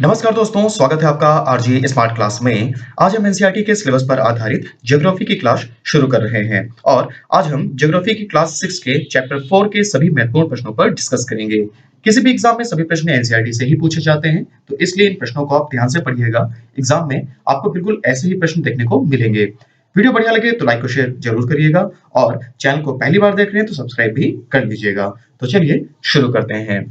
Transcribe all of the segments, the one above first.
नमस्कार दोस्तों, स्वागत है आपका आरजे स्मार्ट क्लास में। आज हम एनसीईआरटी के सिलेबस पर आधारित ज्योग्राफी की क्लास शुरू कर रहे हैं और आज हम ज्योग्राफी की क्लास 6 के चैप्टर 4 के सभी महत्वपूर्ण प्रश्नों पर डिस्कस करेंगे। किसी भी एग्जाम में सभी प्रश्न एनसीईआरटी से ही पूछे जाते हैं, तो इसलिए इन प्रश्नों को आप ध्यान से पढ़िएगा। एग्जाम में आपको बिल्कुल ऐसे ही प्रश्न देखने को मिलेंगे। वीडियो बढ़िया लगे तो लाइक और शेयर जरूर करिएगा और चैनल को पहली बार देख रहे हैं तो सब्सक्राइब भी कर लीजिएगा। तो चलिए शुरू करते हैं।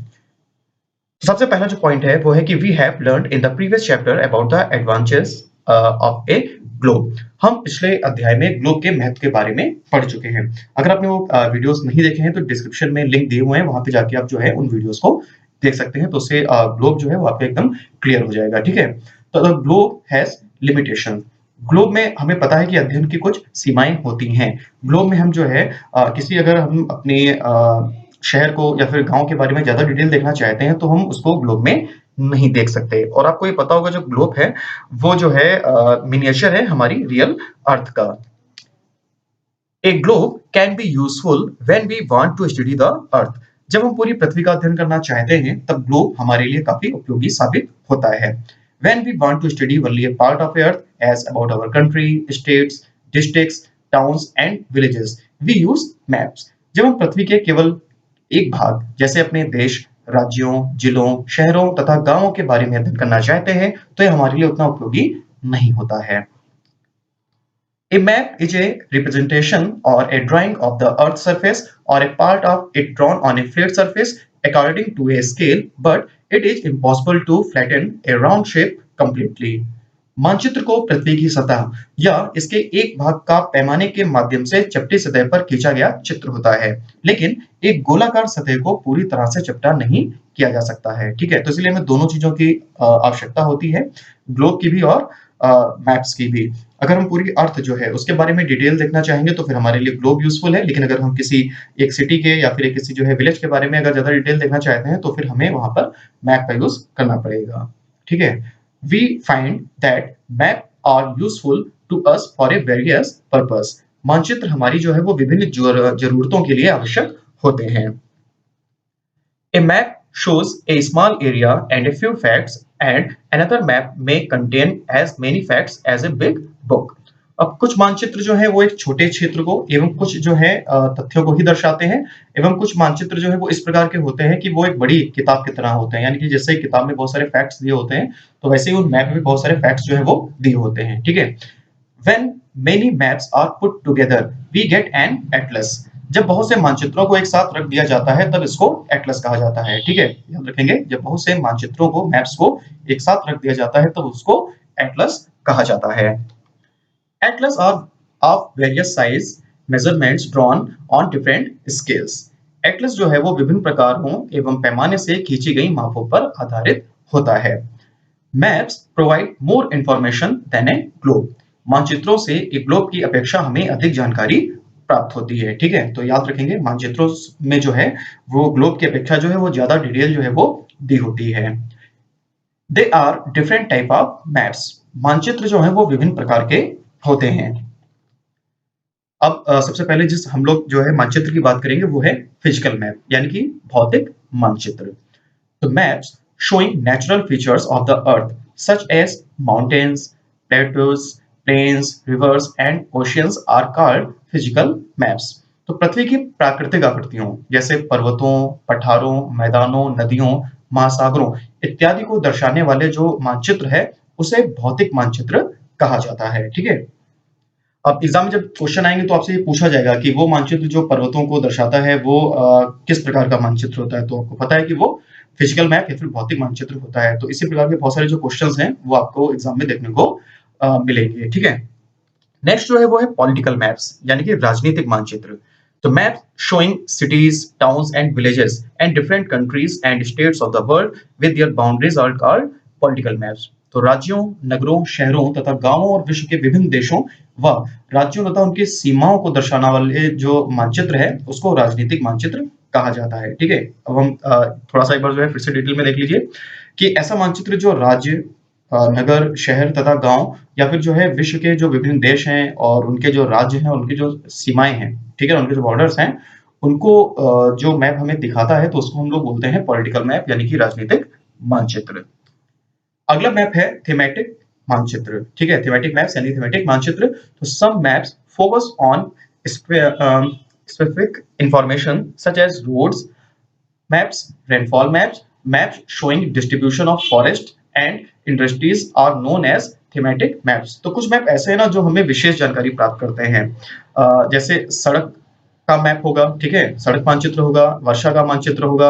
सबसे पहला जो पॉइंट है वो है कि we have learned in the previous chapter about the advantages of a globe. हम पिछले अध्याय में ग्लोब के महत्व के बारे में पढ़ चुके हैं। अगर आपने वो वीडियोस नहीं देखे हैं तो डिस्क्रिप्शन में लिंक दिए हुए हैं, वहां पे जाके आप जो है उन वीडियोस को देख सकते हैं। तो उससे ग्लोब जो है वो आपको एकदम क्लियर हो जाएगा। ठीक है, तो the globe has limitation. Globe में हमें पता है कि अध्ययन की कुछ सीमाएं होती हैं। ग्लोब में हम जो है किसी अगर हम अपने शहर को या फिर गांव के बारे में ज्यादा डिटेल देखना चाहते हैं तो हम उसको ग्लोब में नहीं देख सकते। और आपको ये पता होगा जो ग्लोब है वो जो है मिनिएचर है हमारी रियल अर्थ का। A globe can be useful when we want to study the earth. जब हम पूरी पृथ्वी का अध्ययन करना चाहते हैं तब ग्लोब हमारे लिए काफी उपयोगी साबित होता है। When we want to study only a part of earth as about our country, states, districts, towns and villages, we use maps। जब हम पृथ्वी के केवल एक भाग जैसे अपने देश, राज्यों, जिलों, शहरों तथा गांवों के बारे में अध्ययन करना चाहते हैं तो यह हमारे लिए उतना उपयोगी नहीं होता है। A map is a representation or a drawing of the Earth's surface or a part of it drawn on a flat surface according to a scale, but it is impossible to flatten a round shape completely। मानचित्र को पृथ्वी की सतह या इसके एक भाग का पैमाने के माध्यम से चपटी सतह पर खींचा गया चित्र होता है, लेकिन एक गोलाकार सतह को पूरी तरह से चपटा नहीं किया जा सकता है। ठीक है, तो इसलिए हमें दोनों चीजों की आवश्यकता होती है, ग्लोब की भी और मैप्स की भी। अगर हम पूरी अर्थ जो है उसके बारे में डिटेल देखना चाहेंगे तो फिर हमारे लिए ग्लोब यूजफुल है, लेकिन अगर हम किसी एक सिटी के या फिर किसी जो है विलेज के बारे में अगर ज्यादा डिटेल देखना चाहते हैं तो फिर हमें वहां पर मैप का यूज करना पड़ेगा। ठीक है, we find that map are useful to us for a various purpose. मानचित्र हमारी जो है वो विभिन्न जरूरतों के लिए आवश्यक होते हैं। A map shows a small area and a few facts, and another map may contain as many facts as a big book। अब कुछ मानचित्र जो है वो एक छोटे क्षेत्र को एवं कुछ जो है तथ्यों को ही दर्शाते हैं, एवं कुछ मानचित्र जो है वो इस प्रकार के होते हैं कि वो एक बड़ी किताब की तरह होते हैं। यानी कि जैसे किताब में बहुत सारे फैक्ट्स दिए होते हैं तो वैसे ही उन मैप में बहुत सारे फैक्ट्स जो है वो दिए होते हैं। ठीक है, When many maps are put together, we get an atlas। जब बहुत से मानचित्रों को एक साथ रख दिया जाता है तब इसको एटलस कहा जाता है। ठीक है, याद रखेंगे, जब बहुत से मानचित्रों को मैप्स को एक साथ रख दिया जाता है तब उसको एटलस कहा जाता है। Atlas are of various size measurements drawn on different scales. Atlas जो है वो विभिन्न प्रकारों एवं पैमाने से खींची गई मापों पर आधारित होता है। Maps provide more information than a globe. मानचित्रों से एक ग्लोब की अपेक्षा हमें अधिक जानकारी प्राप्त होती है। ठीक है, तो याद रखेंगे मानचित्रों में जो है वो ग्लोब की अपेक्षा जो है वो ज्यादा डिटेल जो है वो दी होती है। They are different type of maps. मानचित्र जो है वो विभिन्न प्रकार के होते हैं। अब सबसे पहले जिस हम लोग जो है मानचित्र की बात करेंगे वो है फिजिकल मैप, यानी कि भौतिक मानचित्र। तो maps showing natural features of the earth such as mountains, plateaus, plains, rivers and oceans are called physical maps। तो पृथ्वी की प्राकृतिक आकृतियों जैसे पर्वतों, पठारों, मैदानों, नदियों, महासागरों इत्यादि को दर्शाने वाले जो मानचित्र है उसे भौतिक मानचित्र कहा जाता है। ठीक है, अब एग्जाम में जब क्वेश्चन आएंगे तो आपसे ये पूछा जाएगा कि वो मानचित्र जो पर्वतों को दर्शाता है वो किस प्रकार का मानचित्र होता है, तो आपको पता है कि वो फिजिकल मैप या फिर भौतिक मानचित्र होता है। तो इसी प्रकार के बहुत सारे जो क्वेश्चंस हैं वो आपको एग्जाम में देखने को मिलेंगे। ठीक है, नेक्स्ट जो है वो है पॉलिटिकल मैप्स, यानी कि राजनीतिक मानचित्र। तो map showing cities, towns and villages and different countries and states of the world with their boundaries are called political maps. तो राज्यों, नगरों, शहरों तथा गांवों और विश्व के विभिन्न देशों व राज्यों तथा उनकी सीमाओं को दर्शाने वाले जो मानचित्र है उसको राजनीतिक मानचित्र कहा जाता है। ठीक है, अब हम थोड़ा सा एक बार जो है फिर से डिटेल में देख लीजिए कि ऐसा मानचित्र जो राज्य, नगर, शहर तथा गांव या फिर जो है विश्व के जो विभिन्न देश हैं और उनके जो राज्य हैं, उनकी जो सीमाएं हैं, ठीक है, उनके जो बॉर्डर्स हैं, उनको जो मैप हमें दिखाता है तो उसको हम लोग बोलते हैं पॉलिटिकल मैप, यानी कि राजनीतिक मानचित्र। अगला मैप है थीमेटिक मानचित्र, ठीक है, थीमेटिक मैप्स यानी थीमेटिक मानचित्र। तो some maps focus on specific information such as roads maps, rainfall maps, maps showing distribution of forest and industries are known as thematic maps। तो कुछ मैप ऐसे हैं ना जो हमें विशेष जानकारी प्राप्त करते हैं, जैसे सड़क का मैप होगा, ठीक है, सड़क मानचित्र होगा, वर्षा का मानचित्र होगा,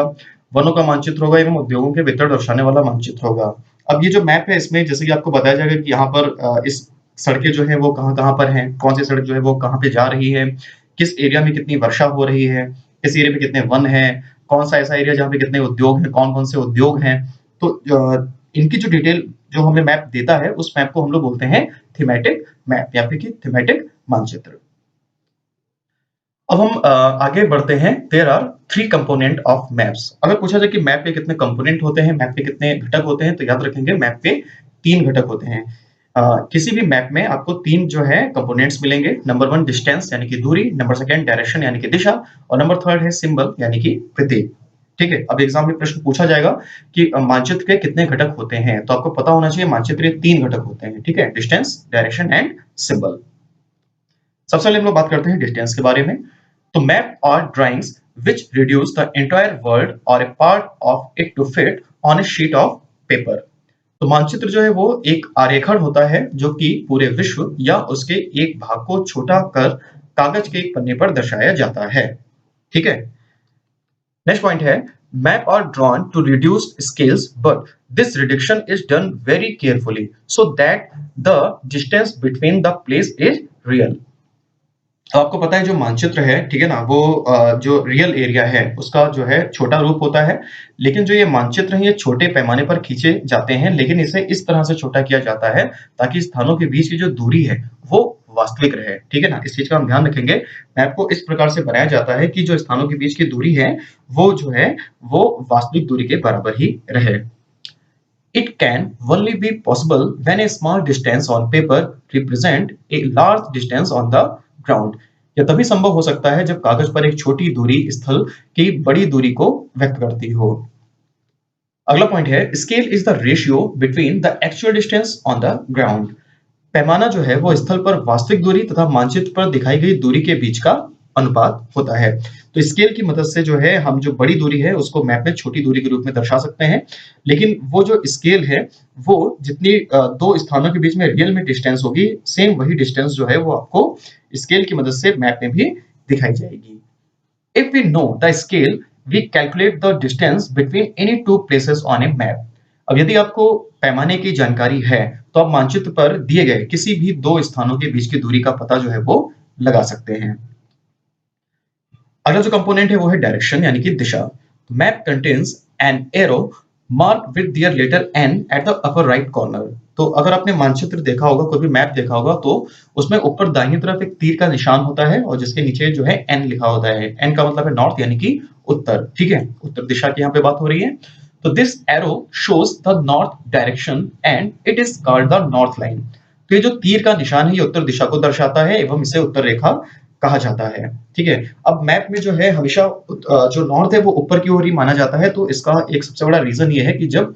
वनों का मानचित्र होगा एवं उद्योगों के वितरण दर्शाने वाला मानचित्र होगा। अब ये जो मैप है इसमें जैसे कि आपको बताया जाएगा कि यहाँ पर इस सड़कें जो है वो कहाँ-कहाँ पर हैं, कौन सी सड़क जो है वो कहाँ पे जा रही है, किस एरिया में कितनी वर्षा हो रही है, किस एरिया में कितने वन हैं, कौन सा ऐसा एरिया जहाँ पे कितने उद्योग हैं, कौन-कौन से उद्योग हैं। तो इनकी जो डिटेल जो हमें मैप देता है उस मैप को हम लोग बोलते हैं थीमेटिक मैप या फिर कि थीमेटिक मानचित्र। अब हम आगे बढ़ते हैं। There are 3 component of maps. अगर पूछा जाए कि मैप के कितने कंपोनेंट होते हैं, मैप के कितने घटक होते हैं, तो याद रखेंगे मैप के 3 घटक होते हैं। किसी भी मैप में आपको 3 जो है कंपोनेंट्स मिलेंगे। नंबर 1 डिस्टेंस यानी कि दूरी, नंबर 2 डायरेक्शन यानी कि दिशा और नंबर 3 है सिंबल यानी कि प्रतीक। ठीक है, अब एग्जाम में प्रश्न पूछा जाएगा कि मानचित्र के कितने घटक होते हैं, तो आपको पता होना चाहिए मानचित्र के 3 घटक होते हैं, ठीक है, डिस्टेंस, डायरेक्शन एंड सिंबल। सबसे पहले हम लोग बात करते हैं डिस्टेंस के बारे में। तो मैप और drawings which reduce the entire world or a part of it to fit on a sheet of paper। तो मानचित्र जो है वो एक आरेखण होता है जो कि पूरे विश्व या उसके एक भाग को छोटा कर कागज के एक पन्ने पर दर्शाया जाता है, ठीक है। नेक्स्ट पॉइंट है map are drawn to reduce scales but this reduction is done very carefully so that the distance between the place is real. तो आपको पता है जो मानचित्र है, ठीक है ना, वो जो रियल एरिया है उसका जो है छोटा रूप होता है, लेकिन जो ये मानचित्र है ये छोटे पैमाने पर खींचे जाते हैं, लेकिन इसे इस तरह से छोटा किया जाता है ताकि स्थानों के बीच की जो दूरी है वो वास्तविक रहे, ठीक है ना, इस चीज का हम ध्यान रखेंगे। मैप को इस प्रकार से बनाया जाता है कि जो स्थानों के बीच की दूरी है वो जो है वो वास्तविक दूरी के बराबर ही रहे। It can only be possible when a small distance on paper represent a large distance on the ground। यह तभी संभव हो सकता है जब कागज पर एक छोटी दूरी स्थल की बड़ी दूरी को व्यक्त करती हो। अगला पॉइंट है scale is the ratio between the actual distance on the ground. पैमाना जो है वो स्थल पर वास्तविक दूरी तथा मानचित्र पर दिखाई गई दूरी के बीच का अनुपात होता है। तो स्केल की मदद से जो है हम जो बड़ी दूरी है उसको मैप में छोटी दूरी के रूप में दर्शा सकते हैं, लेकिन वो जो स्केल है वो जितनी दो स्थानों के बीच में रियल में डिस्टेंस होगी सेम वही डिस्टेंस जो है वो आपको स्केल की मदद से मैप में भी दिखाई जाएगी। If we know the scale we calculate the distance between any two places on a map. अब यदि आपको पैमाने की जानकारी है तो आप मानचित्र पर दिए गए किसी भी दो स्थानों के बीच की दूरी का पता जो है वो लगा सकते हैं। अगला जो कंपोनेंट है वो है डायरेक्शन यानी कि दिशा। Map contains an arrow mark with their letter N at the upper right corner. तो अगर आपने मानचित्र देखा होगा, कोई भी मैप देखा होगा, तो उसमें ऊपर दाहिनी तरफ एक तीर का निशान होता है और जिसके नीचे जो है एन लिखा होता है। एन का मतलब है नॉर्थ यानी कि उत्तर, ठीक है, उत्तर दिशा की यहाँ पे बात हो रही है। तो this arrow shows the north direction and it is called the north line. तो ये जो तीर का निशान है ये उत्तर दिशा को दर्शाता है एवं इसे उत्तर रेखा कहा जाता है, ठीक है। अब मैप में जो है हमेशा जो नॉर्थ है वो ऊपर की ओर ही माना जाता है, तो इसका एक सबसे बड़ा रीजन ये है कि जब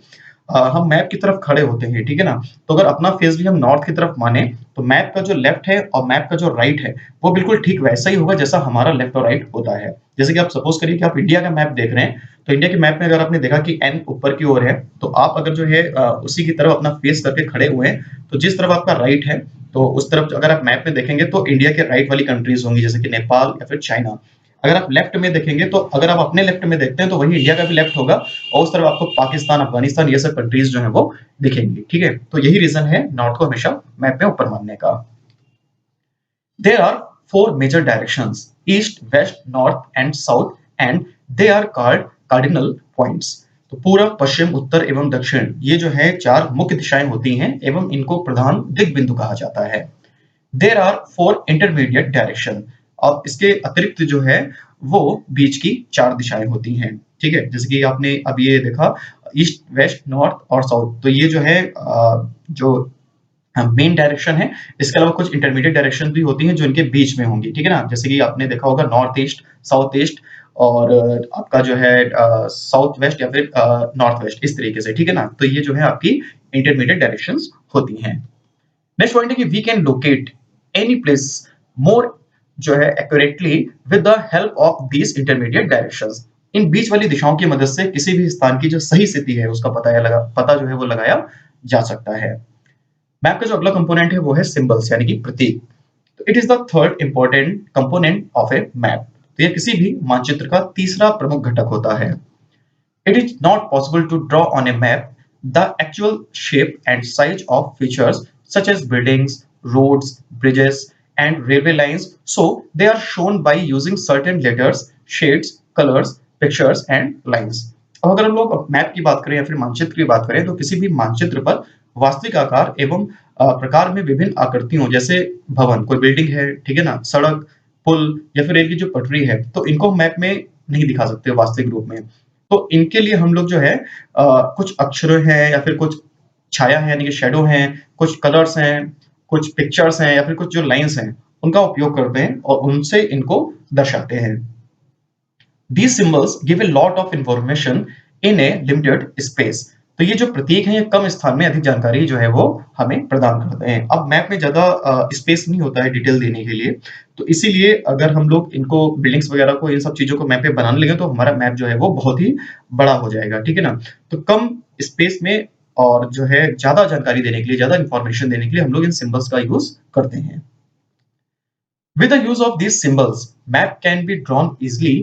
हम मैप की तरफ खड़े होते हैं, ठीक है ना, तो अगर अपना फेस भी हम नॉर्थ की तरफ माने तो मैप का जो लेफ्ट है और मैप का जो राइट है वो बिल्कुल ठीक वैसा ही होगा जैसा हमारा लेफ्ट और राइट होता है। जैसे कि आप सपोज करिए कि आप इंडिया का मैप देख रहे हैं, तो इंडिया के मैप में अगर आपने देखा कि एन ऊपर की ओर है तो आप अगर जो है उसी की तरफ अपना फेस करके खड़े हुए हैं तो जिस तरफ आपका राइट है तो उस तरफ अगर आप मैप में देखेंगे तो इंडिया के राइट वाली कंट्रीज होंगी जैसे कि नेपाल या फिर चाइना। अगर आप लेफ्ट में देखेंगे तो अगर आप अपने लेफ्ट में देखते हैं तो वही इंडिया का भी लेफ्ट होगा और उस तरफ आपको पाकिस्तान, अफगानिस्तान ये सब कंट्रीज जो है वो दिखेंगी, ठीक है। तो यही रीजन है नॉर्थ को हमेशा मैप में ऊपर मानने का। There are 4 major directions east, west, north and south and they are called cardinal points. तो पूरब, पश्चिम, उत्तर एवं दक्षिण ये जो है 4 मुख्य दिशाएं होती हैं एवं इनको प्रधान दिग्बिंदु कहा जाता है। There are 4 intermediate direction. अब इसके अतिरिक्त जो है वो बीच की 4 दिशाएं होती हैं, ठीक है। जैसे कि आपने अब ये देखा ईस्ट, वेस्ट, नॉर्थ और साउथ, तो ये जो है जो मेन डायरेक्शन है। इसके अलावा कुछ इंटरमीडिएट डायरेक्शन भी होती हैं जो इनके बीच में होंगी, ठीक है ना। जैसे कि आपने देखा होगा नॉर्थ ईस्ट, साउथ ईस्ट और आपका जो है साउथ वेस्ट या फिर नॉर्थ वेस्ट, इस तरीके से, ठीक है ना। तो ये जो है आपकी इंटरमीडिएट डायरेक्शंस होती हैं। नेक्स्ट पॉइंट है कि we can locate any place more जो है accurately with the help of these intermediate directions. इन बीच वाली दिशाओं की मदद से किसी भी स्थान की जो सही स्थिति है उसका पता जो है वो लगाया जा सकता है। मैप का जो अगला कंपोनेंट है वो है सिंबल्स यानी कि प्रतीक। तो it is the third important component of A map. तो यह किसी भी मानचित्र का तीसरा प्रमुख घटक होता है। It is not possible to draw on a map the actual shape and size of features such as buildings, roads, bridges, and railway lines. So they are shown by using certain letters, shades, colors, pictures, and lines. अब अगर हम लोग map की बात करें या फिर मानचित्र की बात करें तो किसी भी मानचित्र पर वास्तविक आकार एवं प्रकार में विभिन्न आकृतियों जैसे भवन, कोई बिल्डिंग है, ठीक है ना, सड़क, पुल या फिर रेल की जो पटरी है, तो इनको मैप में नहीं दिखा सकते वास्तविक रूप में। तो इनके लिए हम लोग जो है कुछ अक्षर हैं या फिर कुछ छाया है यानी कि शेडो हैं, कुछ कलर्स हैं, कुछ पिक्चर्स हैं या फिर कुछ जो लाइंस हैं उनका उपयोग करते हैं और उनसे इनको दर्शाते हैं। These symbols give a lot of information in a limited space. तो ये जो प्रतीक हैं ये कम स्थान में अधिक जानकारी जो है वो हमें प्रदान करते हैं। अब मैप में ज्यादा स्पेस नहीं होता है डिटेल देने के लिए, तो इसीलिए अगर हम लोग इनको बिल्डिंग्स वगैरह को इन सब चीजों को मैप पे बनाने लगे तो हमारा मैप जो है वो बहुत ही बड़ा हो जाएगा, ठीक है ना। तो कम स्पेस में और जो है ज्यादा जानकारी देने के लिए, ज्यादा इंफॉर्मेशन देने के लिए हम लोग इन सिंबल्स का यूज करते हैं। With the use of these symbols, map can be drawn easily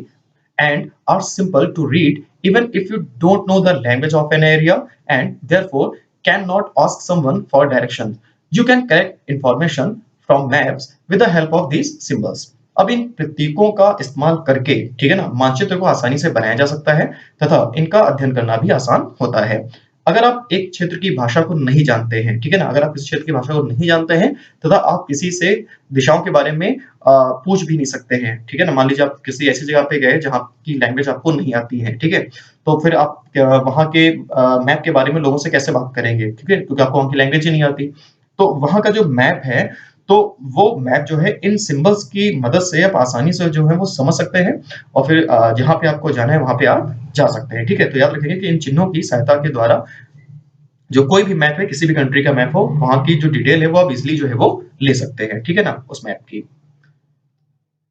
and are simple to read even if you don't know the language of an area and therefore cannot ask someone for directions. You can collect information from maps with the help of these symbols. अब इन प्रतीकों का इस्तेमाल करके, ठीक है ना, मानचित्र को आसानी से बनाया जा सकता है तथा इनका अध्ययन करना भी आसान होता है। अगर आप एक क्षेत्र की भाषा को नहीं जानते हैं, ठीक है ना, अगर आप इस क्षेत्र की भाषा को नहीं जानते हैं तथा आप किसी से दिशाओं के बारे में पूछ भी नहीं सकते हैं, ठीक है ना। मान लीजिए आप किसी ऐसी जगह पे गए जहाँ की लैंग्वेज आपको नहीं आती है, ठीक है, तो फिर आप वहाँ के मैप के बारे में लोगों से कैसे बात करेंगे, ठीक है, क्योंकि आपको वहाँ की लैंग्वेज ही नहीं आती। तो वहाँ का जो मैप है तो वो मैप जो है इन सिंबल्स की मदद से आप आसानी से जो है वो समझ सकते हैं और फिर जहाँ पे आपको जाना है वहाँ पे आप जा सकते हैं, ठीक है। तो याद रखेंगे कि इन चिन्हों की सहायता के द्वारा जो कोई भी मैप है, किसी भी कंट्री का मैप हो, वहां की जो डिटेल है वो आप इजिली जो है वो ले सकते हैं, ठीक है ना, उस मैप की।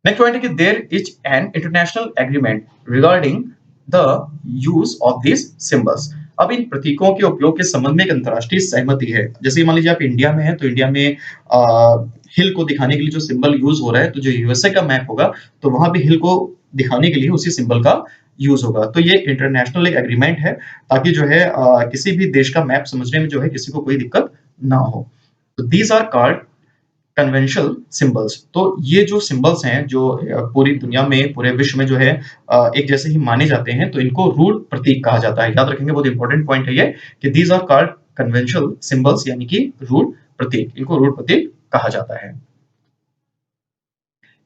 नेक्स्ट पॉइंट है कि there is an international agreement regarding the use of this symbols. अब इन प्रतीकों के उपयोग के संबंध में एक अंतरराष्ट्रीय सहमति है। जैसे मान लीजिए आप इंडिया में हैं तो इंडिया में हिल को दिखाने के लिए जो सिंबल यूज हो रहा है, तो जो यूएसए का मैप होगा तो वहां भी हिल को दिखाने के लिए उसी सिंबल का यूज होगा। तो ये इंटरनेशनल एक एग्रीमेंट है ताकि जो है किसी भी देश का मैप समझने में जो है किसी को कोई दिक्कत ना हो। तो these are called conventional symbols. तो ये जो सिंबल्स हैं जो पूरी दुनिया में, पूरे विश्व में जो है एक जैसे ही माने जाते हैं, तो इनको रूल प्रतीक कहा जाता है। याद रखेंगे, बहुत इंपॉर्टेंट पॉइंट है ये कि these are called conventional symbols यानी कि रूल प्रतीक, इनको रूल प्रतीक कहा जाता है।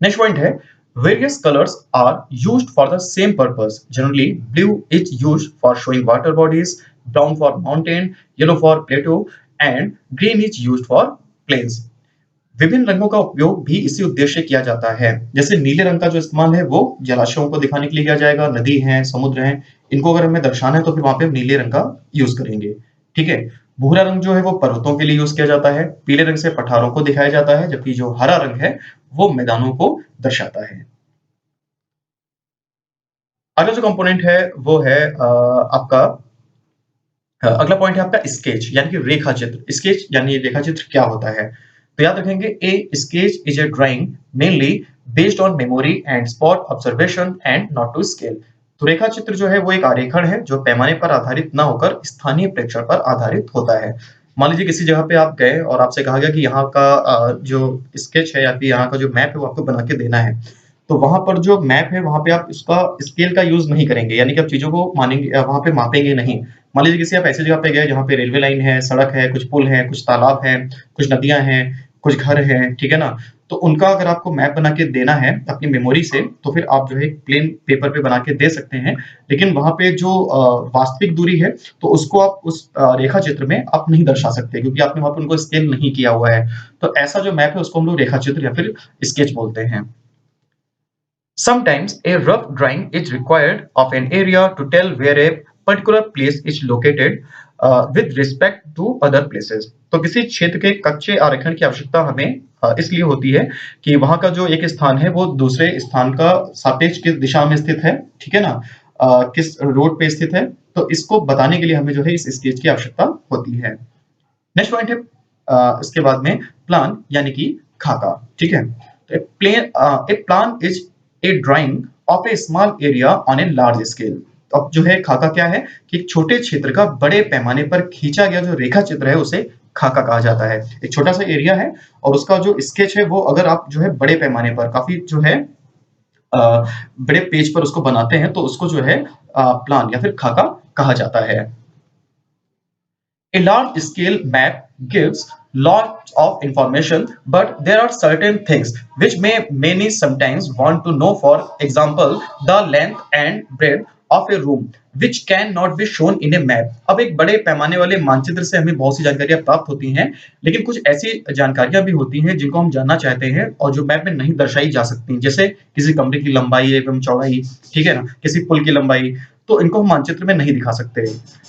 नेक्स्ट पॉइंट है various colors are used for the same purpose. Generally, blue is used for showing water bodies, brown for mountain, yellow for plateau, and green is used for plains. विभिन्न रंगों का उपयोग भी इसी उद्देश्य से किया जाता है। जैसे नीले रंग का जो इस्तेमाल है वो जलाशयों को दिखाने के लिए किया जाएगा, नदी है, समुद्र है, इनको अगर हमें दर्शाना है तो फिर वहां पे हम नीले रंग का यूज करेंगे, ठीक है। भूरा रंग जो है वो पर्वतों के लिए यूज किया जाता है, पीले रंग से पठारों को दिखाया जाता है, जबकि जो हरा रंग है वो मैदानों को दर्शाता है। अगला जो कंपोनेंट है वो है आपका अगला पॉइंट है आपका स्केच यानी कि रेखा चित्र। स्केच यानी रेखा चित्र क्या होता है, तो याद रखेंगे a sketch is a drawing mainly based on memory and spot observation and not to scale. तो रेखा चित्र जो है वो एक आरेखण है जो पैमाने पर आधारित ना होकर स्थानीय प्रेक्षण पर आधारित होता है। मान लीजिए किसी जगह पे आप गए और आपसे कहा गया कि यहाँ का जो स्केच है या फिर यहाँ का जो मैप है वो आपको बना के देना है, तो वहां पर जो मैप है वहां पे आप इसका स्केल का यूज नहीं करेंगे, यानी कि आप चीजों को मानेंगे, वहां पे मापेंगे नहीं। मान लीजिए किसी आप ऐसी जगह पे गए जहाँ पे रेलवे लाइन है, सड़क है, कुछ पुल है, कुछ तालाब है, कुछ नदियां हैं, कुछ घर हैं, ठीक है ना, तो उनका अगर आपको मैप बना के देना है अपनी मेमोरी से तो फिर आप जो है प्लेन पेपर पे बना के दे सकते हैं, लेकिन वहां पे जो वास्तविक दूरी है तो उसको आप उस रेखा चित्र में आप नहीं दर्शा सकते क्योंकि आपने वहां पे उनको स्केल नहीं किया हुआ है। तो ऐसा जो मैप है उसको हम लोग रेखा चित्र या फिर स्केच बोलते हैं। Sometimes a rough drawing is required of an area to tell where a particular place is located with respect to other places. तो किसी क्षेत्र के कच्चे आरेखन की आवश्यकता हमें इसलिए होती है कि वहां का जो एक स्थान है वो दूसरे स्थान का सापेक्ष किस दिशा में स्थित है, ठीक है ना, किस रोड पे स्थित है, तो इसको बताने के लिए हमें जो है इस स्केच की आवश्यकता होती है। नेक्स्ट पॉइंट है इसके बाद में प्लान यानी कि खाका, ठीक है। तो a plan is a drawing of a small area on a large scale. अब जो है खाका क्या है कि एक छोटे क्षेत्र का बड़े पैमाने पर खींचा गया जो रेखा चित्र है उसे खाका कहा जाता है। एक छोटा सा एरिया है और उसका जो स्केच है वो अगर आप जो है बड़े पैमाने पर काफी जो है बड़े पेज पर उसको बनाते हैं तो उसको जो है प्लान या फिर खाका कहा जाता है। A large scale map gives lots of information, but there are certain things which many sometimes want to know. For example, the length and breadth of a room, which cannot be shown in a map. अब एक बड़े पैमाने वाले मानचित्र से हमें बहुत सी जानकारियां प्राप्त होती हैं, लेकिन कुछ ऐसी जानकारियां भी होती हैं जिनको हम जानना चाहते हैं और जो मैप में नहीं दर्शाई जा सकती, जैसे किसी कमरे की लंबाई एवं चौड़ाई, ठीक है ना, किसी पुल की लंबाई, तो इनको हम मानचित्र में नहीं दिखा सकते।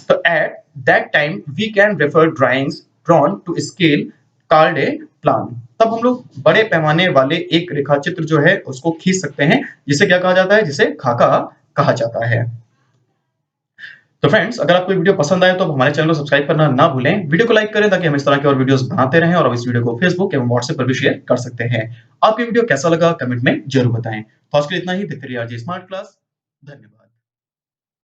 तो at that time we can refer drawings drawn to scale called a plan. तब हम लोग बड़े पैमाने वाले एक रेखाचित्र जो है उसको खींच सकते हैं, जिसे क्या कहा जाता है, जिसे खाका कहा जाता है। तो फ्रेंड्स, अगर आपको वीडियो पसंद आए तो हमारे चैनल को सब्सक्राइब करना ना भूलें, वीडियो को लाइक करें ताकि हम इस तरह के और वीडियोस बनाते रहें, और अब इस वीडियो को फेसबुक एवं व्हाट्सएप पर भी शेयर कर सकते हैं। आपकी वीडियो कैसा लगा कमेंट में जरूर बताएं। तो आज के लिए इतना ही, देखते रहिए आरजे स्मार्ट क्लास। धन्यवाद।